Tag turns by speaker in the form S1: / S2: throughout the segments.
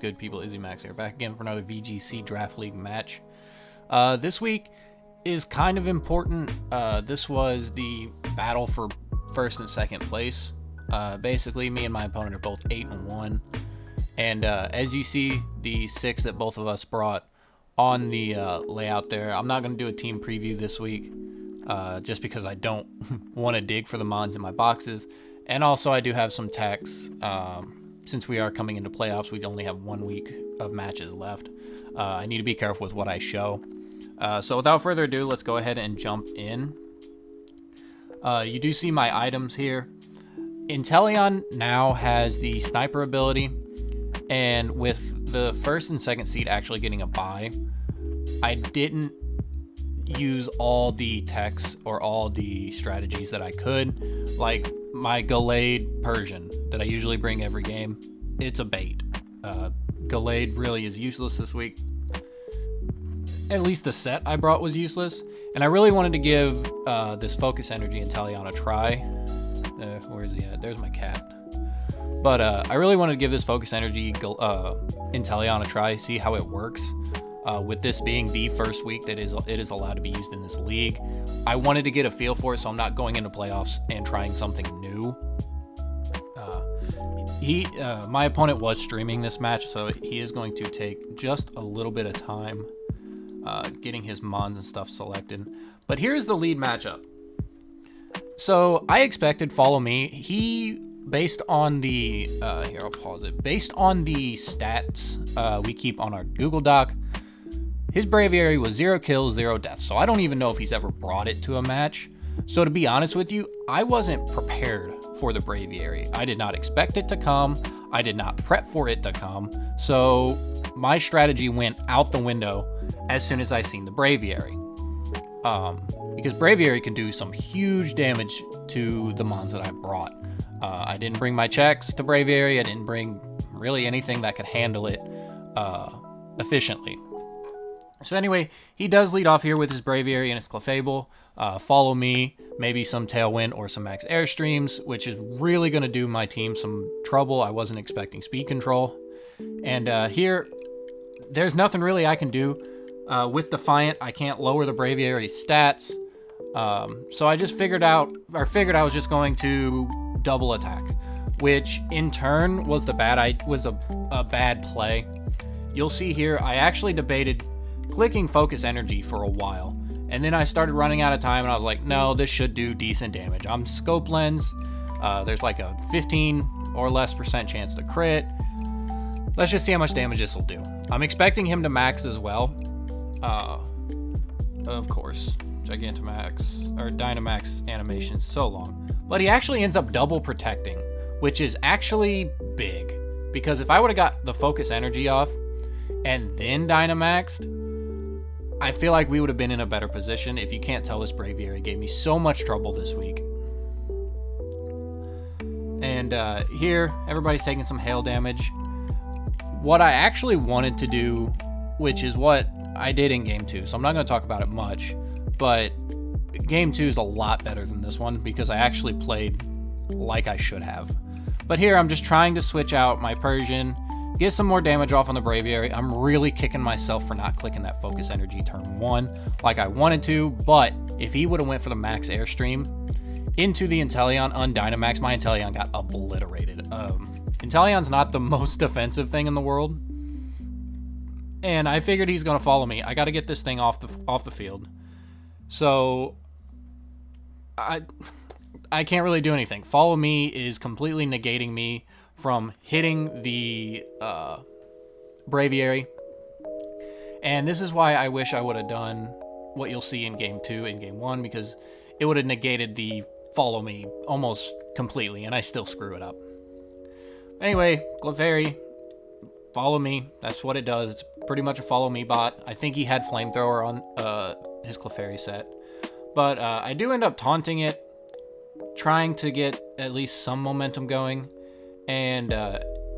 S1: good, people? Izzy Max here, back again for another VGC Draft League match. This week is kind of important. This was the battle for first and second place. Basically, me and my opponent are both 8-1. And as you see, the 6 that both of us brought on the layout there, I'm not going to do a team preview this week, just because I don't want to dig for the mons in my boxes. And also, I do have some techs. Since we are coming into playoffs, we only have 1 week of matches left. I need to be careful with what I show. So without further ado, let's go ahead and jump in. You do see my items here. Inteleon now has the sniper ability, and with the first and second seed actually getting a bye, I didn't use all the techs or all the strategies that I could. Like my Gallade Persian that I usually bring every game, it's a bait. Gallade really is useless this week. At least the set I brought was useless, and I really wanted to give this Focus Energy Inteleon a try. Where is he at? There's my cat. But I really wanted to give this Focus Energy Inteleon a try, see how it works. With this being the first week that it is allowed to be used in this league, I wanted to get a feel for it, so I'm not going into playoffs and trying something new. My opponent was streaming this match, so he is going to take just a little bit of time getting his mons and stuff selected. But here's the lead matchup. So I expected Follow Me. He, based on the here, I'll pause it. Based on the stats we keep on our Google Doc, his Braviary was 0 kills, 0 deaths. So I don't even know if he's ever brought it to a match. So to be honest with you, I wasn't prepared for the Braviary. I did not expect it to come. I did not prep for it to come. So my strategy went out the window as soon as I seen the Braviary. Because Braviary can do some huge damage to the mons that I brought. I didn't bring my checks to Braviary. I didn't bring really anything that could handle it efficiently. So anyway, he does lead off here with his Braviary and his Clefable. Follow Me, maybe some Tailwind or some Max Airstreams, which is really going to do my team some trouble. I wasn't expecting Speed Control. And here, there's nothing really I can do. With Defiant, I can't lower the Braviary's stats. So I just figured I was just going to double attack, which in turn was a bad play. You'll see here, I actually debated clicking Focus Energy for a while, and then I started running out of time, and I was like, no, this should do decent damage. I'm Scope Lens. There's like a 15 or less % chance to crit. Let's just see how much damage this will do. I'm expecting him to max as well. Of course, Gigantamax or Dynamax animation so long, but he actually ends up double protecting, which is actually big, because if I would have got the Focus Energy off and then Dynamaxed, I feel like we would have been in a better position. If you can't tell, this Braviary gave me so much trouble this week. And here, everybody's taking some hail damage. What I actually wanted to do, which is what I did in Game 2, so I'm not going to talk about it much, but Game 2 is a lot better than this one because I actually played like I should have. But here, I'm just trying to switch out my Persian, get some more damage off on the Braviary. I'm really kicking myself for not clicking that Focus Energy turn 1 like I wanted to, but if he would have went for the Max Airstream into the Inteleon on Dynamax, my Inteleon got obliterated. Inteleon's not the most defensive thing in the world, and I figured he's going to follow me. I got to get this thing off the field. So I can't really do anything. Follow Me is completely negating me from hitting the Braviary. And this is why I wish I would have done what you'll see in Game 2 and Game 1, because it would have negated the Follow Me almost completely, and I still screw it up. Anyway, Clefairy, Follow Me, that's what it does. It's pretty much a Follow Me bot. I think he had Flamethrower on his Clefairy set. But I do end up taunting it, trying to get at least some momentum going. And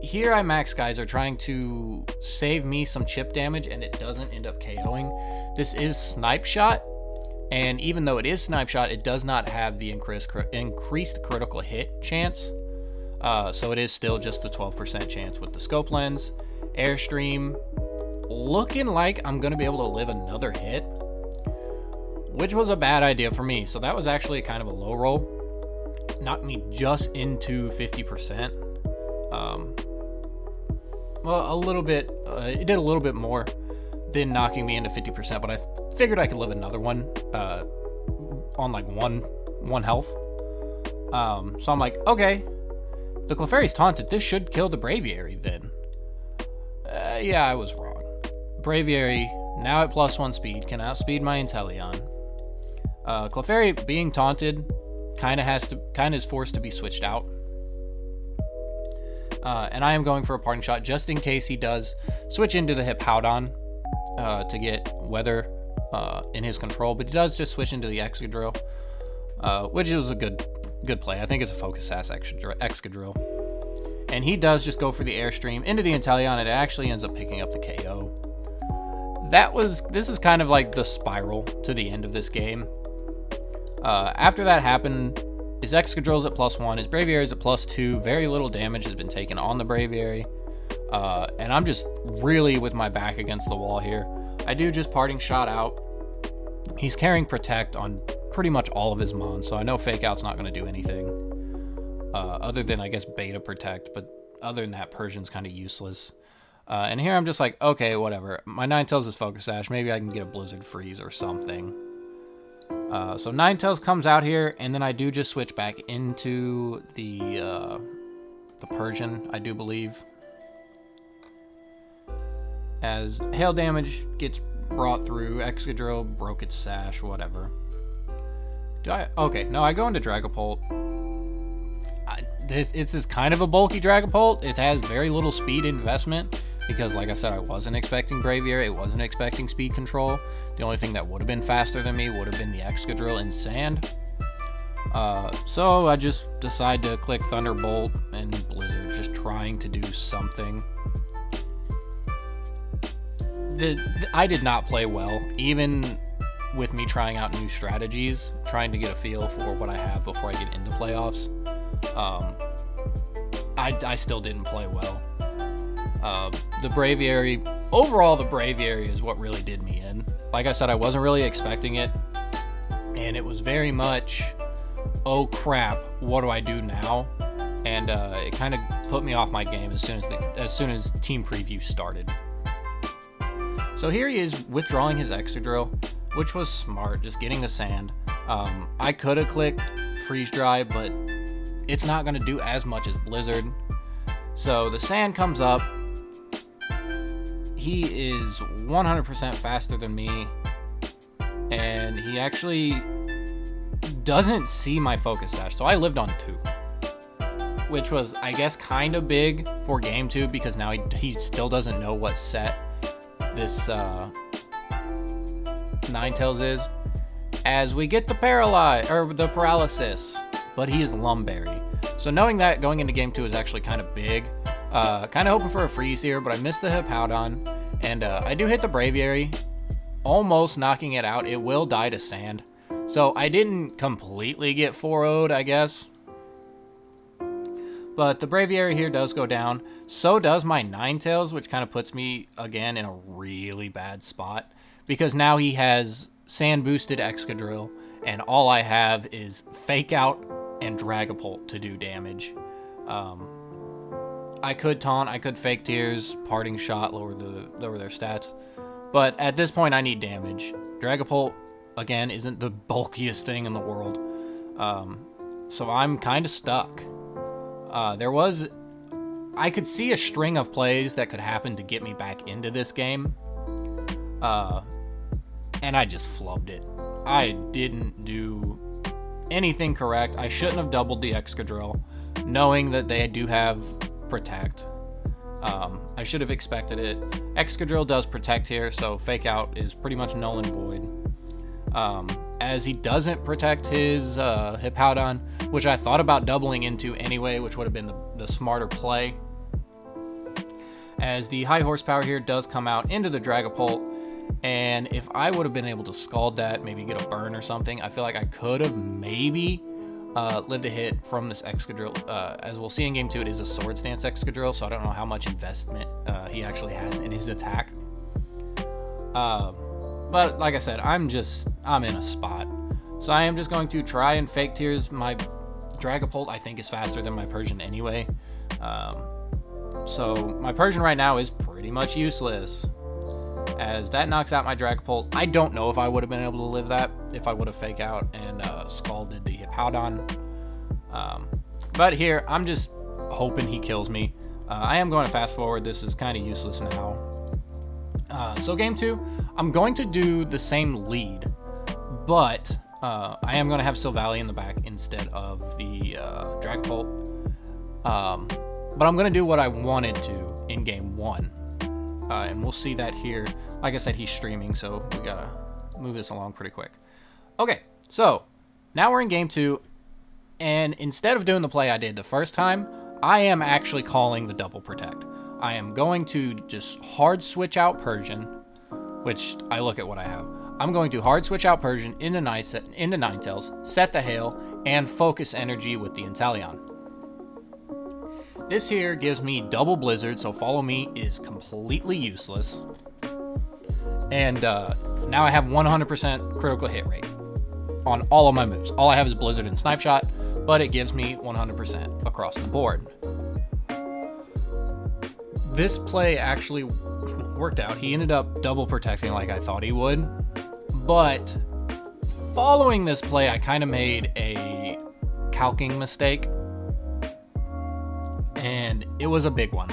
S1: here I Max Geyser trying to save me some chip damage, and it doesn't end up KOing. This is Snipe Shot, and even though it is Snipe Shot, it does not have the increased critical hit chance. So it is still just a 12% chance with the Scope Lens. Airstream, looking like I'm going to be able to live another hit, which was a bad idea for me. So that was actually kind of a low roll. Knocked me just into 50%. Well, a little bit, it did a little bit more than knocking me into 50%, but I figured I could live another one on like one health. So I'm like, okay, the Clefairy's taunted. This should kill the Braviary then. Yeah, I was wrong. Braviary, now at +1 speed, can outspeed my Inteleon. Clefairy being taunted kind of is forced to be switched out. And I am going for a parting shot just in case he does switch into the Hippowdon to get Weather in his control, but he does just switch into the Excadrill, which was a good play. I think it's a Focus Sash Excadrill. And he does just go for the Airstream into the Inteleon, and it actually ends up picking up the KO. This is kind of like the spiral to the end of this game. After that happened, his Excadrill's at +1, his Braviary's at +2, very little damage has been taken on the Braviary, and I'm just really with my back against the wall here. I do just parting shot out. He's carrying Protect on pretty much all of his Mons, so I know Fake Out's not going to do anything, other than, I guess, Beta Protect, but other than that, Persian's kind of useless. And here I'm just like, okay, whatever. My Ninetales is Focus Sash. Maybe I can get a Blizzard Freeze or something. So Ninetales comes out here, and then I do just switch back into the Persian, I do believe. As hail damage gets brought through, Excadrill broke its sash, whatever. Okay, no, I go into Dragapult. It's kind of a bulky Dragapult. It has very little speed investment because, like I said, I wasn't expecting Braviary. I wasn't expecting speed control. The only thing that would have been faster than me would have been the Excadrill in Sand. So I just decide to click Thunderbolt and Blizzard, just trying to do something. I did not play well, even with me trying out new strategies, trying to get a feel for what I have before I get into playoffs. I still didn't play well. The Braviary, overall the Braviary is what really did me in. Like I said, I wasn't really expecting it, and it was very much, oh crap, what do I do now? And it kind of put me off my game as soon as team preview started. So here he is withdrawing his Excadrill, which was smart, just getting the Sand. I could have clicked Freeze Dry, but it's not going to do as much as Blizzard. So the Sand comes up. He is 100% faster than me, and he actually doesn't see my Focus Sash. So I lived on 2, which was, I guess, kind of big for Game 2 because now he still doesn't know what set this Ninetales is, as we get the paralysis, but he is Lumberry. So knowing that going into Game 2 is actually kind of big. Kind of hoping for a freeze here, but I missed the Hippowdon, and I do hit the Braviary, almost knocking it out. It will die to Sand, so I didn't completely get 4-0'd, I guess. But the Braviary here does go down. So does my Ninetales, which kind of puts me, again, in a really bad spot. Because now he has Sand-boosted Excadrill, and all I have is Fake Out and Dragapult to do damage. I could Taunt, I could Fake Tears, Parting Shot, lower their stats. But at this point, I need damage. Dragapult, again, isn't the bulkiest thing in the world. So I'm kind of stuck. I could see a string of plays that could happen to get me back into this game. And I just flubbed it. I didn't do anything correct. I shouldn't have doubled the Excadrill, knowing that they do have Protect. I should have expected it. Excadrill does Protect here, so Fake Out is pretty much null and void. As he doesn't protect his Hippowdon, which I thought about doubling into anyway, which would have been the smarter play. As the high horsepower here does come out into the Dragapult, and if I would have been able to Scald that, maybe get a burn or something, I feel like I could have maybe lived a hit from this Excadrill. As we'll see in game 2, it is a Sword Stance Excadrill, so I don't know how much investment he actually has in his attack. But like I said, I'm in a spot. So I am just going to try and Fake Tears. My Dragapult, I think, is faster than my Persian anyway. So my Persian right now is pretty much useless, as that knocks out my Dragapult. I don't know if I would have been able to live that if I would have Fake Out and Scalded the Hippowdon. But here, I'm just hoping he kills me. I am going to fast forward. This is kind of useless now. So game 2, I'm going to do the same lead, but I am going to have Silvally in the back instead of the Dragapult. But I'm going to do what I wanted to in game 1. And we'll see that here. Like I said, he's streaming, so we got to move this along pretty quick. Okay, so now we're in game 2. And instead of doing the play I did the first time, I am actually calling the double protect. I am going to just hard switch out Persian, which I look at what I have. I'm going to hard switch out Persian into Ninetales, set the Hail, and focus energy with the Inteleon. This here gives me double Blizzard, so Follow Me is completely useless. And now I have 100% critical hit rate on all of my moves. All I have is Blizzard and Snipe Shot, but it gives me 100% across the board. This play actually worked out. He ended up double protecting like I thought he would. But following this play, I kind of made a calking mistake. And it was a big one.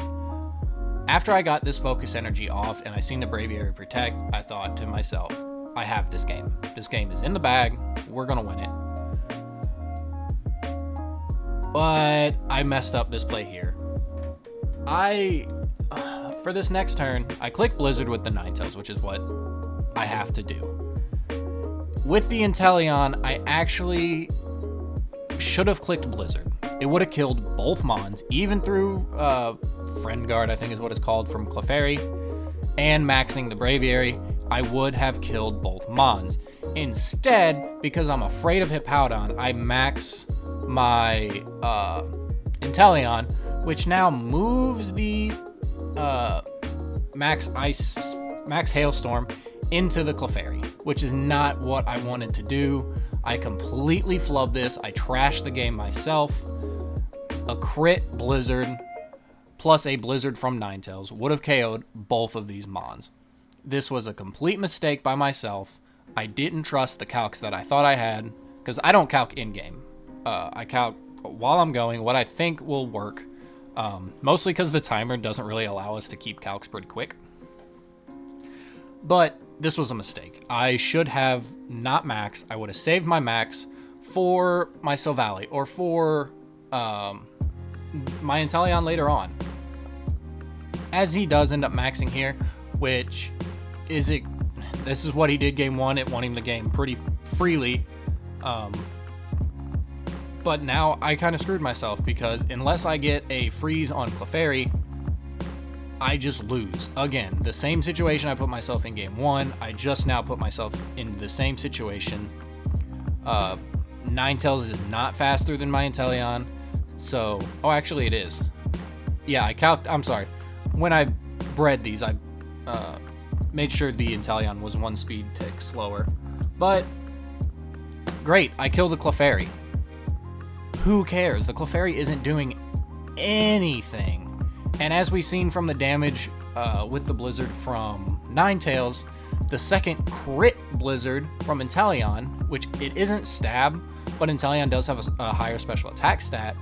S1: After I got this focus energy off and I seen the Braviary protect, I thought to myself, I have this game. This game is in the bag. We're going to win it. But I messed up this play here. For this next turn, I click Blizzard with the Ninetales, which is what I have to do. With the Inteleon, I actually should have clicked Blizzard. It would have killed both Mons, even through Friend Guard, I think is what it's called, from Clefairy, and maxing the Braviary, I would have killed both Mons. Instead, because I'm afraid of Hippowdon, I max my Inteleon, which now moves the max Hailstorm into the Clefairy, which is not what I wanted to do. I completely flubbed this. I trashed the game myself. A crit Blizzard plus a Blizzard from Ninetales would have KO'd both of these Mons. This was a complete mistake by myself. I didn't trust the calcs that I thought I had, because I don't calc in-game. I calc while I'm going what I think will work, mostly because the timer doesn't really allow us to keep calcs pretty quick. But this was a mistake. I should have not maxed. I would have saved my max for my Silvally or for my Inteleon later on. As he does end up maxing here, which is it. This is what he did game 1. It won him the game pretty freely. But now I kind of screwed myself, because unless I get a freeze on Clefairy, I just lose. Again, the same situation I put myself in game 1, I just now put myself in the same situation. Ninetales is not faster than my Inteleon, so... Oh, actually it is. Yeah, I'm sorry. When I bred these, I made sure the Inteleon was 1 speed tick slower. But, great, I killed the Clefairy. Who cares? The Clefairy isn't doing anything. And as we've seen from the damage with the Blizzard from Ninetales, the second crit Blizzard from Inteleon, which it isn't stab, but Inteleon does have a higher special attack stat,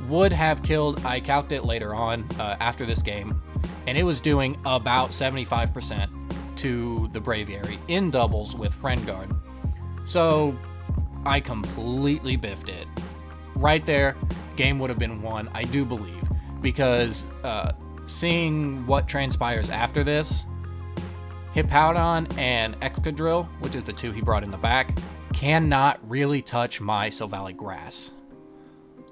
S1: would have killed. I calced it later on after this game, and it was doing about 75% to the Braviary in doubles with Friend Guard. So I completely biffed it. Right there, game would have been won, I do believe, because seeing what transpires after this, Hippowdon and Excadrill, which is the 2 he brought in the back, cannot really touch my Silvally Grass.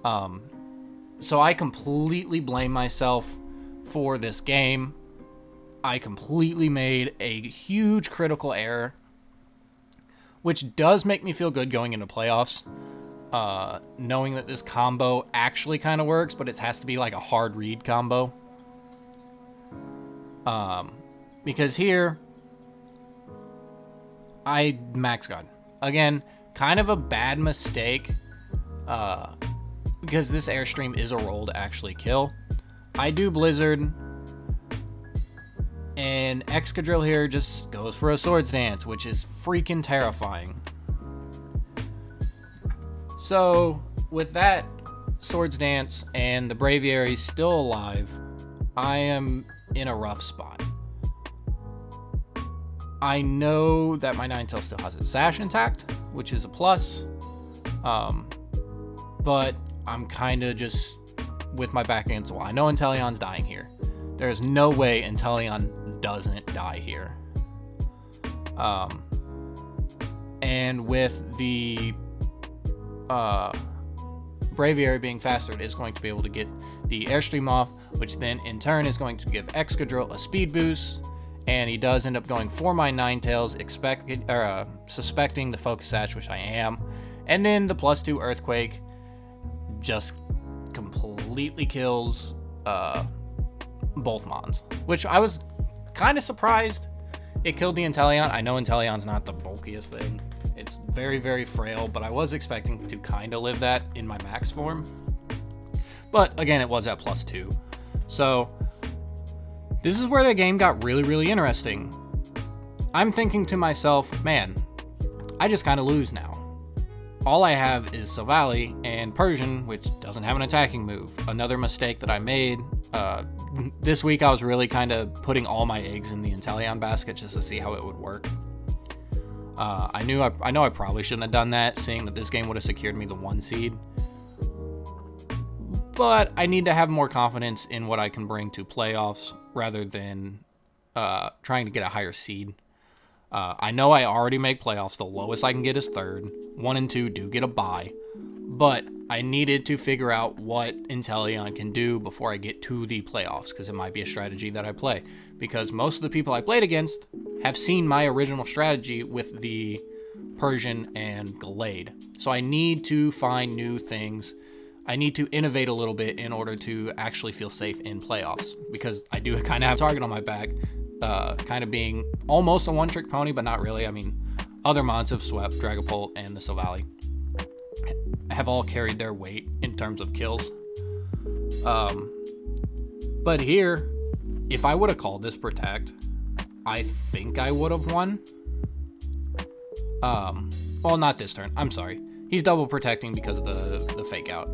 S1: So I completely blame myself for this game. I completely made a huge critical error, which does make me feel good going into playoffs. knowing that this combo actually kind of works, but it has to be like a hard read combo. Because here, I max guard. Again, kind of a bad mistake, because this Airstream is a roll to actually kill. I do Blizzard, and Excadrill here just goes for a Swords Dance, which is freaking terrifying. So, with that Swords Dance and the Braviary still alive, I am in a rough spot. I know that my Ninetales still has its Sash intact, which is a plus, but I'm kind of just with my back against the wall. I know Inteleon's dying here. There's no way Inteleon doesn't die here. And with the Braviary being faster, it is going to be able to get the Airstream off, which then in turn is going to give Excadrill a speed boost, and he does end up going for my Ninetales, suspecting the Focus Sash, which I am, and then the +2 Earthquake just completely kills both Mons, which I was kind of surprised it killed the Inteleon. I know Inteleon's not the bulkiest thing. It's very, very frail, but I was expecting to kind of live that in my max form. But again, it was at +2. So this is where the game got really, really interesting. I'm thinking to myself, man, I just kind of lose now. All I have is Silvally and Persian, which doesn't have an attacking move. Another mistake that I made. This week I was really kind of putting all my eggs in the Inteleon basket just to see how it would work. I know I probably shouldn't have done that, seeing that this game would have secured me the 1 seed. But I need to have more confidence in what I can bring to playoffs rather than trying to get a higher seed. I know I already make playoffs. The lowest I can get is 3rd. 1 and 2 do get a bye. But I needed to figure out what Inteleon can do before I get to the playoffs, because it might be a strategy that I play. Because most of the people I played against have seen my original strategy with the Persian and Gallade. So I need to find new things. I need to innovate a little bit in order to actually feel safe in playoffs, because I do kind of have a target on my back, kind of being almost a one-trick pony, but not really. I mean, other Mons have swept, Dragapult and the Silvally have all carried their weight in terms of kills. But here, if I would have called this Protect, I think I would have won. Well, not this turn. I'm sorry. He's double protecting because of the fake out.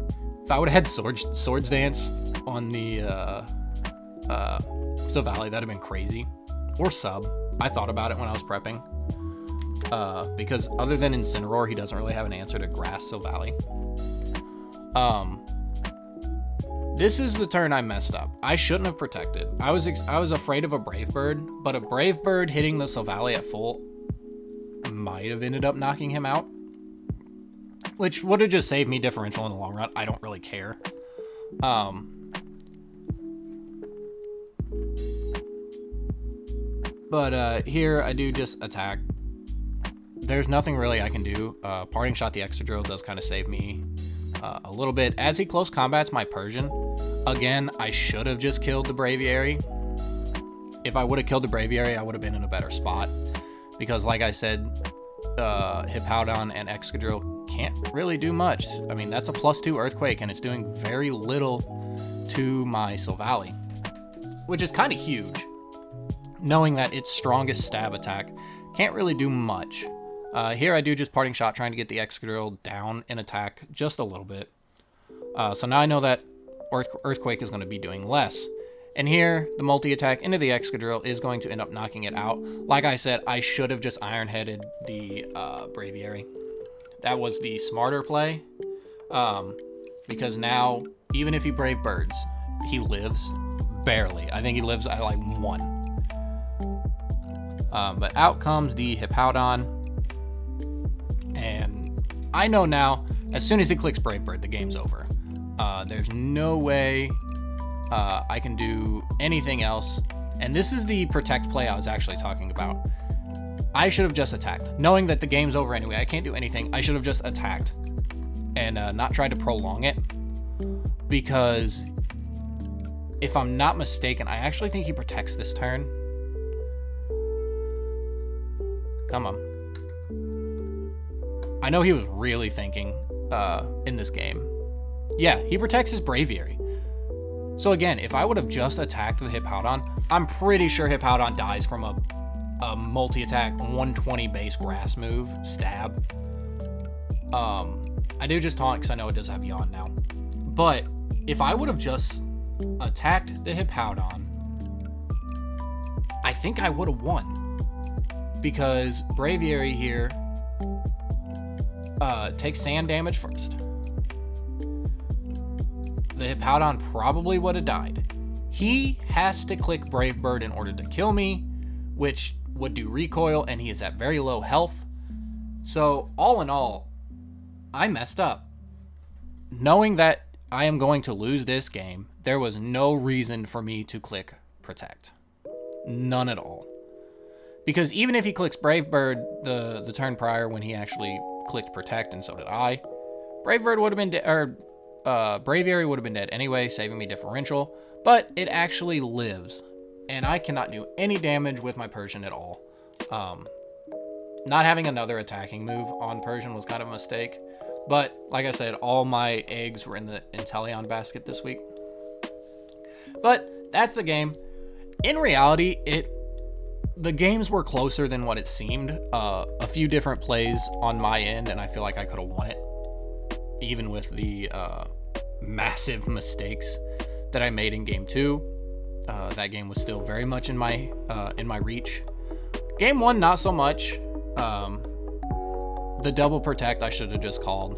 S1: If I would have had Swords Dance on the Silvally, that'd have been crazy. Or Sub. I thought about it when I was prepping. Because other than Incineroar, he doesn't really have an answer to Grass Silvally. This is the turn I messed up. I shouldn't have protected. I was afraid of a Brave Bird, but a Brave Bird hitting the Silvally at full might have ended up knocking him out, which would have just saved me differential in the long run. I don't really care. But here I do just attack. There's nothing really I can do. Parting Shot the Excadrill does kind of save me a little bit. As he close combats my Persian, again, I should have just killed the Braviary. If I would have killed the Braviary, I would have been in a better spot. Because like I said, Hippowdon and Excadrill can't really do much. I mean, that's a +2 Earthquake, and it's doing very little to my Silvally, which is kind of huge, knowing that its strongest stab attack can't really do much. Here I do just Parting Shot, trying to get the Excadrill down in attack just a little bit. So now I know that Earthquake is going to be doing less. And here, the multi-attack into the Excadrill is going to end up knocking it out. Like I said, I should have just Iron-Headed the Braviary. That was the smarter play. Because now, even if he Brave Birds, he lives barely. I think he lives at like 1. But out comes the Hippowdon. And I know now, as soon as he clicks Brave Bird, the game's over. There's no way I can do anything else. And this is the Protect play I was actually talking about. I should have just attacked. Knowing that the game's over anyway, I can't do anything. I should have just attacked. and not try to prolong it, because if I'm not mistaken, I actually think he protects this turn. Come on. I know he was really thinking in this game. Yeah, he protects his Braviary. So again, if I would have just attacked the Hippowdon, I'm pretty sure Hippowdon dies from a multi-attack 120 base grass move, stab. I do just taunt because I know it does have Yawn now. But if I would have just attacked the Hippowdon, I think I would have won. Because Braviary here takes sand damage first. The Hippowdon probably would have died. He has to click Brave Bird in order to kill me, which would do recoil, and he is at very low health. So all in all, I messed up. Knowing that I am going to lose this game, there was no reason for me to click Protect. None at all. Because even if he clicks Brave Bird the turn prior when he actually clicked Protect, and so did I, Brave Bird would have been Braviary would have been dead anyway, saving me differential, but it actually lives, and I cannot do any damage with my Persian at all. Not having another attacking move on Persian was kind of a mistake, but like I said, all my eggs were in the Inteleon basket this week. But that's the game. In reality, the games were closer than what it seemed. A few different plays on my end, and I feel like I could have won it, even with the massive mistakes that I made in game 2. That game was still very much in my reach. Game 1, not so much. The double protect I should have just called.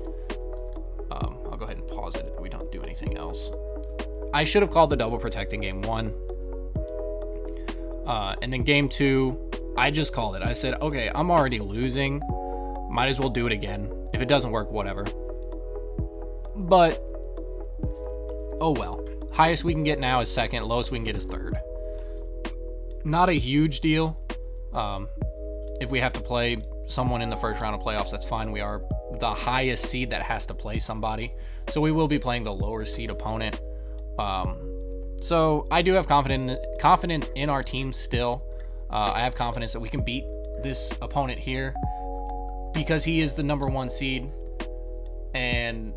S1: I'll go ahead and pause it. We don't do anything else. I should have called the double protect in game 1. And then game 2, I just called it. I said, okay, I'm already losing. Might as well do it again. If it doesn't work, whatever. But, oh well. Highest we can get now is second. Lowest we can get is third. Not a huge deal. If we have to play someone in the first round of playoffs, that's fine. We are the highest seed that has to play somebody. So we will be playing the lower seed opponent. So I do have confidence in our team still. I have confidence that we can beat this opponent here because he is the number 1 seed. And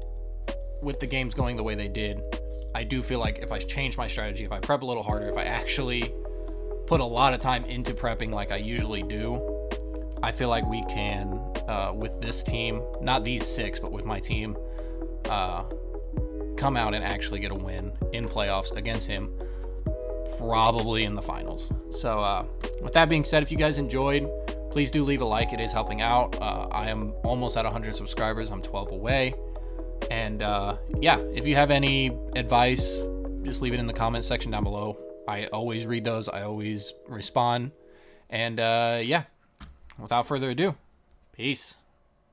S1: with the games going the way they did, I do feel like if I change my strategy, if I prep a little harder, if I actually put a lot of time into prepping like I usually do, I feel like we can, with this team, not these 6, but with my team, come out and actually get a win in playoffs against him, probably in the finals. So with that being said, if you guys enjoyed, please do leave a like. It is helping out. I am almost at 100 subscribers. I'm 12 away. And yeah, if you have any advice, just leave it in the comments section down below. I always read those. I always respond. And yeah, without further ado, peace.